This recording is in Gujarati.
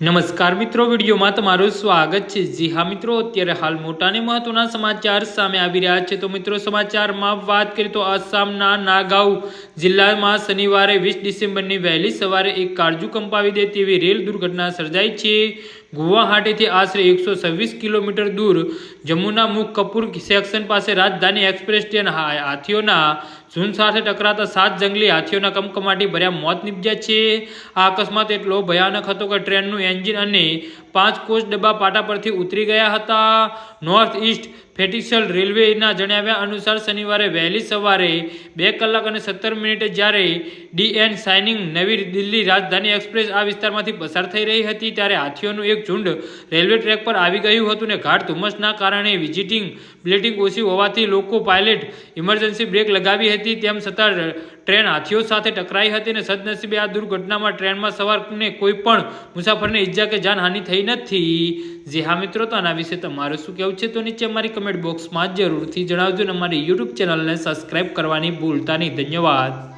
નમસ્કાર મિત્રો, વિડીયોમાં તમારું સ્વાગત છે। જી હા મિત્રો, અત્યારે હાલ મોટા અને મહત્વના સમાચાર સામે આવી રહ્યા છે। તો મિત્રો, સમાચારમાં વાત કરીએ તો આસામના નાગાઉ જિલ્લામાં શનિવારે 20 ડિસેમ્બરની વહેલી સવારે એક કાળજુ કંપાવી દે તેવી રેલ દુર્ઘટના સર્જાઈ છે। ગુવાહાટીથી આશરે 126 કિલોમીટર દૂર જમ્મુના મુખ કપૂર સેક્શન પાસે રાજધાની એક્સપ્રેસ ટ્રેન હાથીઓના ઝુંડ સાથે ટકરાતા 7 જંગલી હાથીઓના કમકમાટી ભર્યા મોત નીપજ્યા છે। આ અકસ્માત એટલો ભયાનક હતો કે ટ્રેનનું એન્જિન અને 5 કોચ ડબ્બા પાટા પરથી ઉતરી ગયા હતા। નોર્થ ઈસ્ટ ફેડરલ રેલવેના જણાવ્યા અનુસાર શનિવારે વહેલી સવારે 2 કલાક અને 17 મિનિટે જ્યારે ડીએન સાઇનિંગ નવી દિલ્હી રાજધાની એક્સપ્રેસ આ વિસ્તારમાંથી પસાર થઈ રહી હતી ત્યારે હાથીઓનું એક ઝુંડ રેલવે ટ્રેક પર આવી ગયું હતું ને ગાઢ ધુમ્મસના કારણે વિઝિટિંગ બ્લેટિંગ ઓછી હોવાથી લોકો પાયલટ ઇમરજન્સી બ્રેક લગાવી હતી, તેમ છતાં ટ્રેન હાથીઓ સાથે ટકરાઈ હતી અને સદનસીબે આ દુર્ઘટનામાં ટ્રેનમાં સવારને કોઈ પણ મુસાફરને ઈજા કે જાનહાનિ થઈ નથી। જી હા મિત્રો, તો આના વિશે તમારું શું કહેવું છે તો નીચે અમારી કમેન્ટ બોક્સમાં જરૂરથી જણાવજો અને અમારી યુટ્યુબ ચેનલને સબસ્ક્રાઈબ કરવાની ભૂલતા નહીં। ધન્યવાદ।